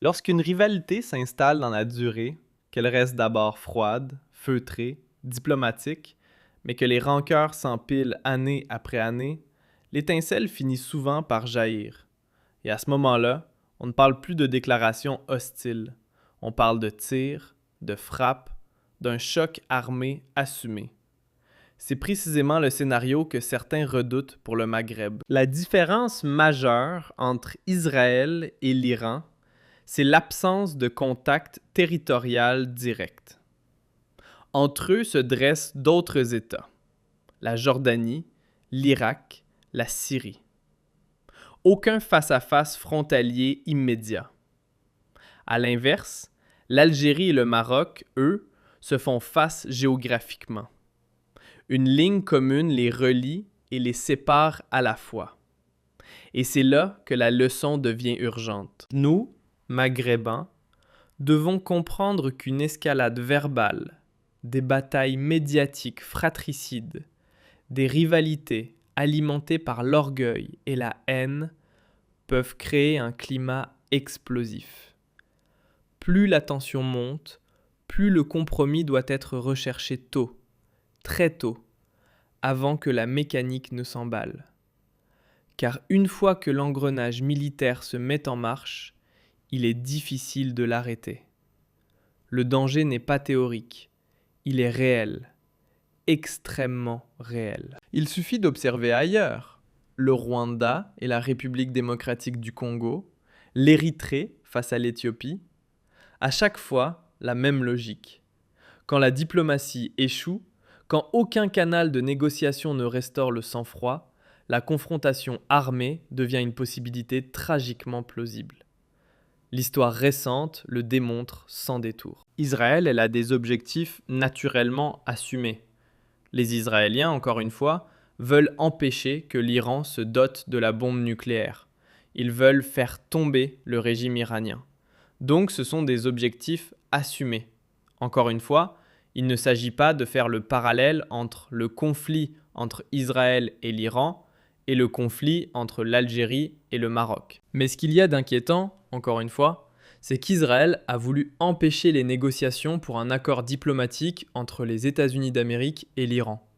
Lorsqu'une rivalité s'installe dans la durée, qu'elle reste d'abord froide, feutrée, diplomatique, mais que les rancœurs s'empilent année après année, l'étincelle finit souvent par jaillir. Et à ce moment-là, on ne parle plus de déclarations hostiles. On parle de tirs, de frappes, d'un choc armé assumé. C'est précisément le scénario que certains redoutent pour le Maghreb. La différence majeure entre Israël et l'Iran, c'est l'absence de contact territorial direct. Entre eux se dressent d'autres États, la Jordanie, l'Irak, la Syrie. Aucun face-à-face frontalier immédiat. À l'inverse, l'Algérie et le Maroc, eux, se font face géographiquement. Une ligne commune les relie et les sépare à la fois. Et c'est là que la leçon devient urgente. Nous, Maghrébins, devons comprendre qu'une escalade verbale, des batailles médiatiques fratricides, des rivalités alimentées par l'orgueil et la haine peuvent créer un climat explosif. Plus la tension monte, plus le compromis doit être recherché tôt, très tôt, avant que la mécanique ne s'emballe. Car une fois que l'engrenage militaire se met en marche, il est difficile de l'arrêter. Le danger n'est pas théorique, il est réel, extrêmement réel. Il suffit d'observer ailleurs, le Rwanda et la République démocratique du Congo, l'Érythrée face à l'Éthiopie. À chaque fois, la même logique. Quand la diplomatie échoue, quand aucun canal de négociation ne restaure le sang-froid, la confrontation armée devient une possibilité tragiquement plausible. L'histoire récente le démontre sans détour. Israël, elle a des objectifs naturellement assumés. Les Israéliens, encore une fois, veulent empêcher que l'Iran se dote de la bombe nucléaire. Ils veulent faire tomber le régime iranien. Donc ce sont des objectifs assumés. Encore une fois, il ne s'agit pas de faire le parallèle entre le conflit entre Israël et l'Iran et le conflit entre l'Algérie et le Maroc. Mais ce qu'il y a d'inquiétant, encore une fois, c'est qu'Israël a voulu empêcher les négociations pour un accord diplomatique entre les États-Unis d'Amérique et l'Iran.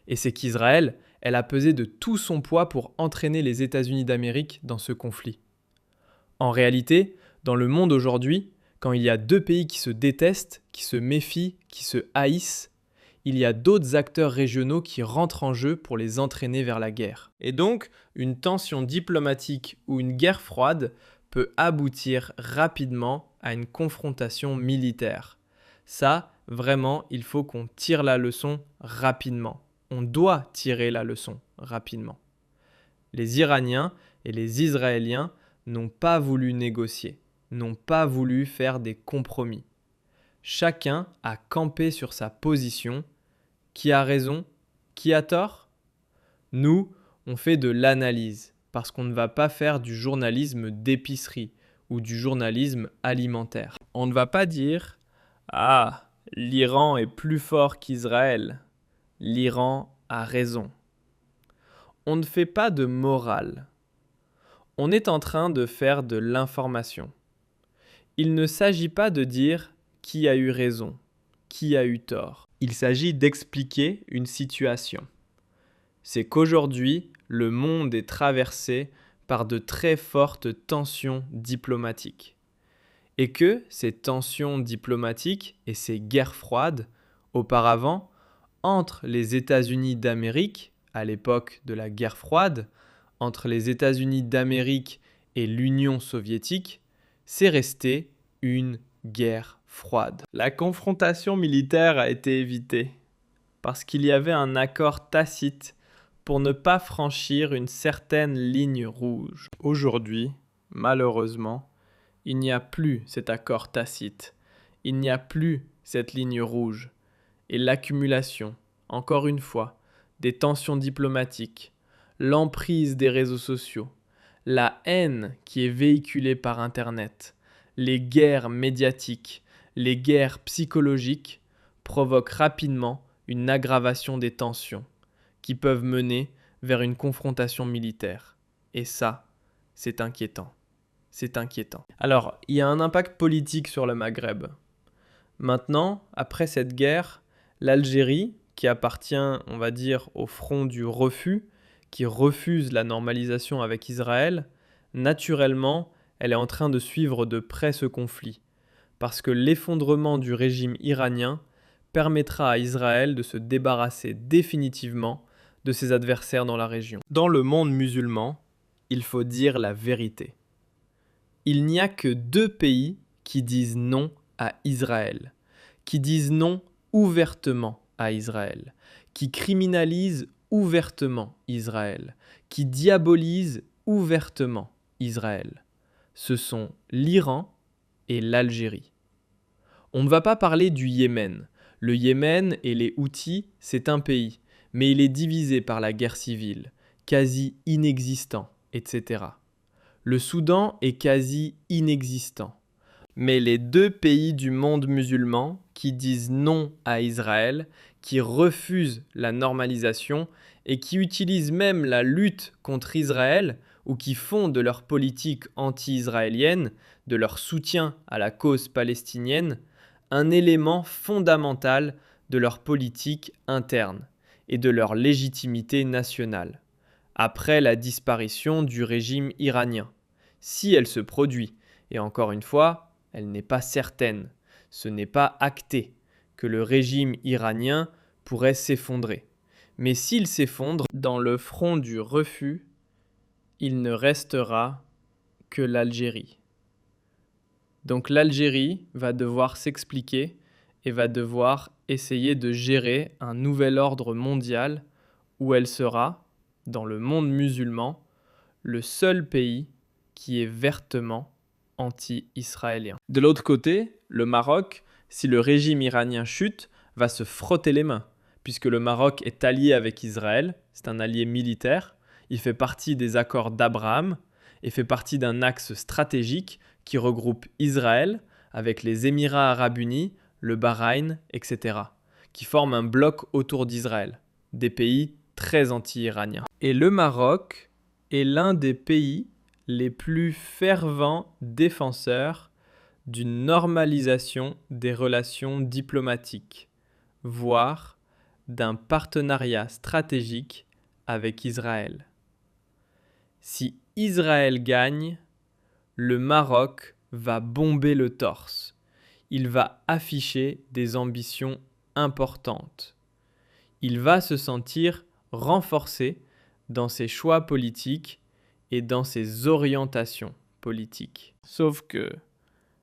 Et c'est qu'Israël, elle a pesé de tout son poids pour entraîner les États-Unis d'Amérique dans ce conflit. En réalité, dans le monde aujourd'hui, quand il y a deux pays qui se détestent, qui se méfient, qui se haïssent, il y a d'autres acteurs régionaux qui rentrent en jeu pour les entraîner vers la guerre. Et donc, une tension diplomatique ou une guerre froide peut aboutir rapidement à une confrontation militaire. Ça, vraiment, il faut qu'on tire la leçon rapidement. On doit tirer la leçon rapidement. Les Iraniens et les Israéliens n'ont pas voulu négocier, n'ont pas voulu faire des compromis. Chacun a campé sur sa position. Qui a raison? Qui a tort? Nous, on fait de l'analyse, parce qu'on ne va pas faire du journalisme d'épicerie ou du journalisme alimentaire. On ne va pas dire « Ah, l'Iran est plus fort qu'Israël. L'Iran a raison. » On ne fait pas de morale. On est en train de faire de l'information. Il ne s'agit pas de dire qui a eu raison, qui a eu tort. Il s'agit d'expliquer une situation. C'est qu'aujourd'hui, le monde est traversé par de très fortes tensions diplomatiques. Et que ces tensions diplomatiques et ces guerres froides, auparavant, entre les États-Unis d'Amérique, à l'époque de la guerre froide, entre les États-Unis d'Amérique et l'Union soviétique, c'est resté une guerre froide. La confrontation militaire a été évitée parce qu'il y avait un accord tacite pour ne pas franchir une certaine ligne rouge. Aujourd'hui, malheureusement, il n'y a plus cet accord tacite. Il n'y a plus cette ligne rouge. Et l'accumulation, encore une fois, des tensions diplomatiques, l'emprise des réseaux sociaux, la haine qui est véhiculée par Internet, les guerres médiatiques, les guerres psychologiques provoquent rapidement une aggravation des tensions qui peuvent mener vers une confrontation militaire. Et ça, c'est inquiétant. C'est inquiétant. Alors, il y a un impact politique sur le Maghreb. Maintenant, après cette guerre, l'Algérie, qui appartient, on va dire, au front du refus, qui refuse la normalisation avec Israël, naturellement, elle est en train de suivre de près ce conflit, parce que l'effondrement du régime iranien permettra à Israël de se débarrasser définitivement de ses adversaires dans la région. Dans le monde musulman, il faut dire la vérité. Il n'y a que 2 pays qui disent non à Israël, qui disent non ouvertement à Israël, qui criminalisent ouvertement Israël, qui diabolisent ouvertement Israël. Ce sont l'Iran et l'Algérie. On ne va pas parler du Yémen. Le Yémen et les Houthis, c'est un pays, mais il est divisé par la guerre civile, quasi inexistant, etc. Le Soudan est quasi inexistant. Mais les 2 pays du monde musulman qui disent non à Israël, qui refusent la normalisation et qui utilisent même la lutte contre Israël ou qui font de leur politique anti-israélienne, de leur soutien à la cause palestinienne, un élément fondamental de leur politique interne et de leur légitimité nationale, après la disparition du régime iranien, si elle se produit, et encore une fois, elle n'est pas certaine, ce n'est pas acté que le régime iranien pourrait s'effondrer. Mais s'il s'effondre, dans le front du refus, il ne restera que l'Algérie. Donc l'Algérie va devoir s'expliquer et va devoir essayer de gérer un nouvel ordre mondial où elle sera, dans le monde musulman, le seul pays qui est vertement anti-israélien. De l'autre côté, le Maroc, si le régime iranien chute, va se frotter les mains, puisque le Maroc est allié avec Israël, c'est un allié militaire, il fait partie des accords d'Abraham et fait partie d'un axe stratégique qui regroupe Israël avec les Émirats arabes unis, le Bahreïn, etc., qui forment un bloc autour d'Israël, des pays très anti-iraniens. Et le Maroc est l'un des pays les plus fervents défenseurs d'une normalisation des relations diplomatiques, voire d'un partenariat stratégique avec Israël. Si Israël gagne, le Maroc va bomber le torse. Il va afficher des ambitions importantes. Il va se sentir renforcé dans ses choix politiques et dans ses orientations politiques. Sauf que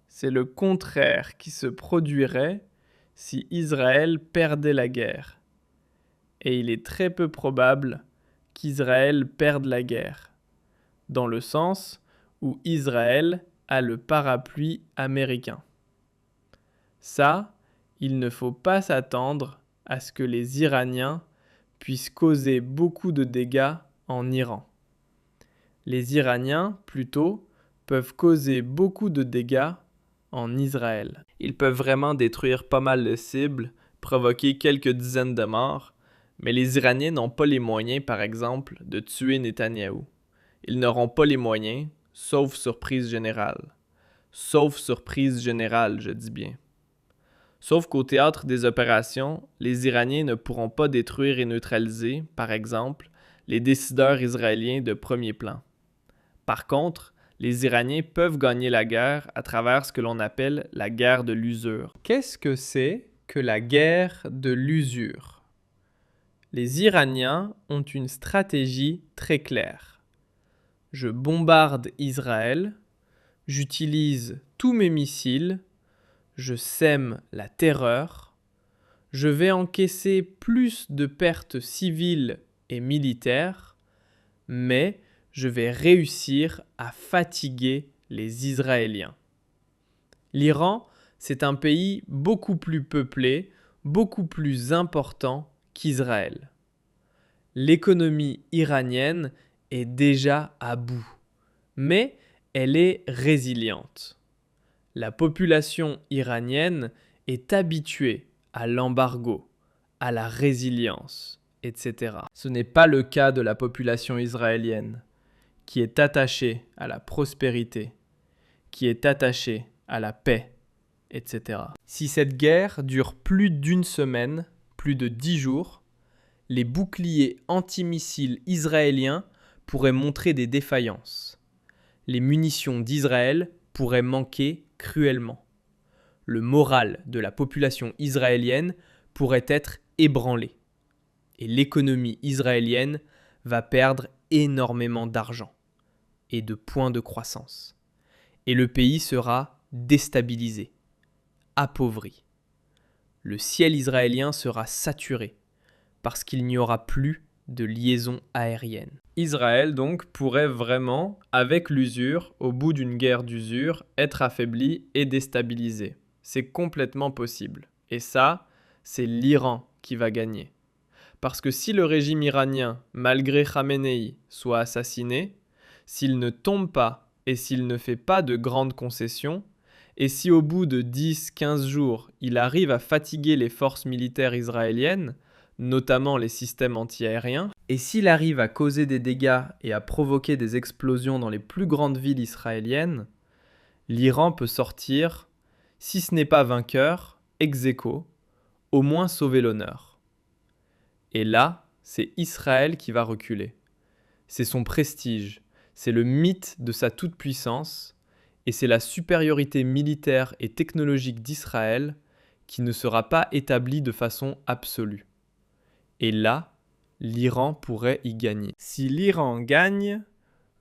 c'est le contraire qui se produirait si Israël perdait la guerre. Et il est très peu probable qu'Israël perde la guerre, dans le sens où Israël a le parapluie américain. Ça, il ne faut pas s'attendre à ce que les Iraniens puissent causer beaucoup de dégâts en Iran. Les Iraniens, plutôt, peuvent causer beaucoup de dégâts en Israël. Ils peuvent vraiment détruire pas mal de cibles, provoquer quelques dizaines de morts, mais les Iraniens n'ont pas les moyens, par exemple, de tuer Netanyahou. Ils n'auront pas les moyens, sauf surprise générale. Sauf surprise générale, je dis bien. Sauf qu'au théâtre des opérations, les Iraniens ne pourront pas détruire et neutraliser, par exemple, les décideurs israéliens de premier plan. Par contre, les Iraniens peuvent gagner la guerre à travers ce que l'on appelle la guerre de l'usure. Qu'est-ce que c'est que la guerre de l'usure? Les Iraniens ont une stratégie très claire. Je bombarde Israël, j'utilise tous mes missiles, je sème la terreur, je vais encaisser plus de pertes civiles et militaires, mais je vais réussir à fatiguer les Israéliens. L'Iran, c'est un pays beaucoup plus peuplé, beaucoup plus important qu'Israël. L'économie iranienne est déjà à bout, mais elle est résiliente. La population iranienne est habituée à l'embargo, à la résilience, etc. Ce n'est pas le cas de la population israélienne, qui est attachée à la prospérité qui est attaché à la paix, etc. Si cette guerre dure plus d'une semaine, plus de 10 jours, les boucliers antimissiles israéliens pourraient montrer des défaillances. Les munitions d'Israël pourraient manquer cruellement. Le moral de la population israélienne pourrait être ébranlé. Et l'économie israélienne va perdre énormément d'argent et de points de croissance. Et le pays sera déstabilisé, appauvri. Le ciel israélien sera saturé parce qu'il n'y aura plus de liaison aérienne. Israël donc pourrait vraiment, avec l'usure, au bout d'une guerre d'usure, être affaibli et déstabilisé. C'est complètement possible. Et ça, c'est l'Iran qui va gagner. Parce que si le régime iranien, malgré Khamenei, soit assassiné, s'il ne tombe pas et s'il ne fait pas de grandes concessions, et si au bout de 10-15 jours, il arrive à fatiguer les forces militaires israéliennes, notamment les systèmes antiaériens, et s'il arrive à causer des dégâts et à provoquer des explosions dans les plus grandes villes israéliennes, l'Iran peut sortir, si ce n'est pas vainqueur, ex aequo, au moins sauver l'honneur. Et là, c'est Israël qui va reculer. C'est son prestige, c'est le mythe de sa toute-puissance, et c'est la supériorité militaire et technologique d'Israël qui ne sera pas établie de façon absolue. Et là, l'Iran pourrait y gagner. Si l'Iran gagne,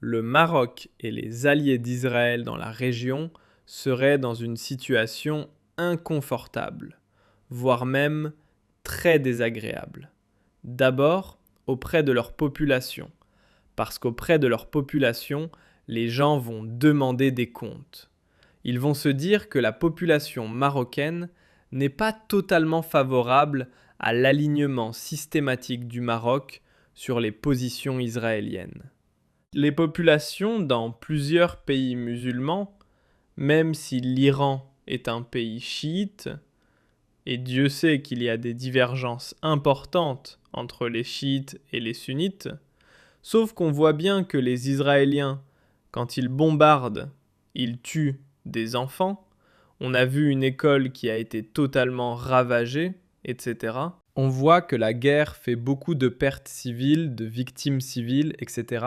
le Maroc et les alliés d'Israël dans la région seraient dans une situation inconfortable, voire même très désagréable. D'abord, auprès de leur population, parce qu'auprès de leur population, les gens vont demander des comptes. Ils vont se dire que la population marocaine n'est pas totalement favorable à l'alignement systématique du Maroc sur les positions israéliennes. Les populations dans plusieurs pays musulmans, même si l'Iran est un pays chiite, et Dieu sait qu'il y a des divergences importantes entre les chiites et les sunnites, sauf qu'on voit bien que les Israéliens, quand ils bombardent, ils tuent des enfants. On a vu une école qui a été totalement ravagée, etc. On voit que la guerre fait beaucoup de pertes civiles, de victimes civiles, etc.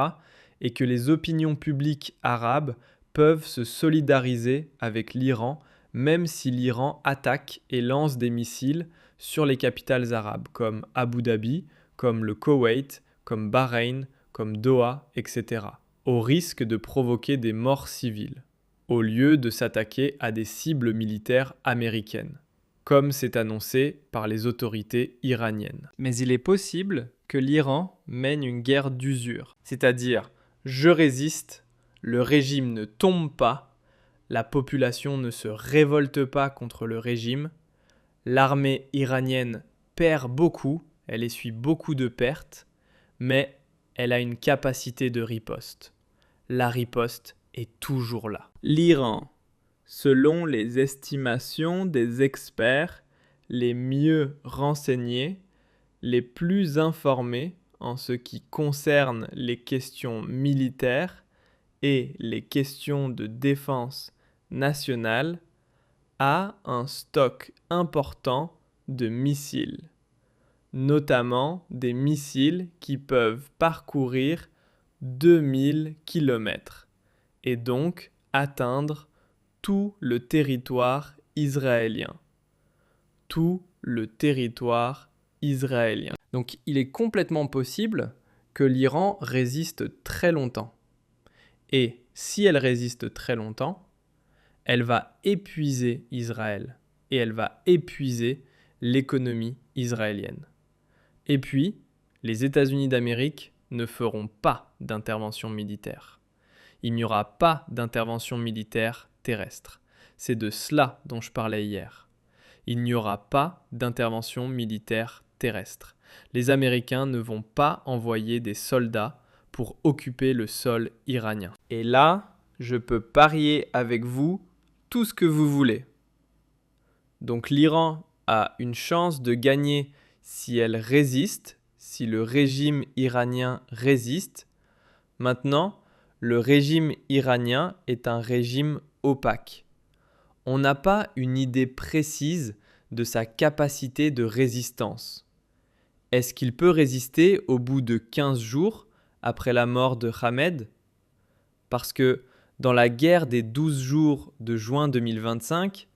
Et que les opinions publiques arabes peuvent se solidariser avec l'Iran, même si l'Iran attaque et lance des missiles sur les capitales arabes, comme Abu Dhabi, comme le Koweït, comme Bahreïn, comme Doha, etc., au risque de provoquer des morts civiles, au lieu de s'attaquer à des cibles militaires américaines, comme c'est annoncé par les autorités iraniennes. Mais il est possible que l'Iran mène une guerre d'usure, c'est-à-dire je résiste, le régime ne tombe pas, la population ne se révolte pas contre le régime, l'armée iranienne perd beaucoup, elle essuie beaucoup de pertes, mais elle a une capacité de riposte. La riposte est toujours là. L'Iran, selon les estimations des experts les mieux renseignés, les plus informés en ce qui concerne les questions militaires et les questions de défense nationale, a un stock important de missiles, notamment des missiles qui peuvent parcourir 2000 km et donc atteindre tout le territoire israélien. Tout le territoire israélien. Donc il est complètement possible que l'Iran résiste très longtemps. Et si elle résiste très longtemps, elle va épuiser Israël et elle va épuiser l'économie israélienne. Et puis, les États-Unis d'Amérique ne feront pas d'intervention militaire. Il n'y aura pas d'intervention militaire terrestre. C'est de cela dont je parlais hier. Il n'y aura pas d'intervention militaire terrestre. Les Américains ne vont pas envoyer des soldats pour occuper le sol iranien. Et là, je peux parier avec vous tout ce que vous voulez. Donc l'Iran a une chance de gagner si elle résiste, si le régime iranien résiste. Maintenant, le régime iranien est un régime opaque. On n'a pas une idée précise de sa capacité de résistance. Est-ce qu'il peut résister au bout de 15 jours après la mort de Hamed? Parce que dans la guerre des 12 jours de juin 2025,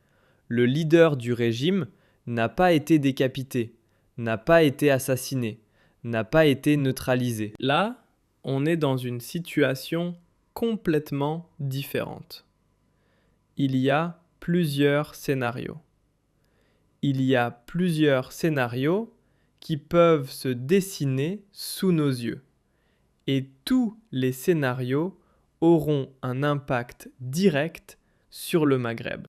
le leader du régime n'a pas été décapité, n'a pas été assassiné, n'a pas été neutralisé. Là, on est dans une situation complètement différente. Il y a plusieurs scénarios. Il y a plusieurs scénarios qui peuvent se dessiner sous nos yeux. Et tous les scénarios auront un impact direct sur le Maghreb.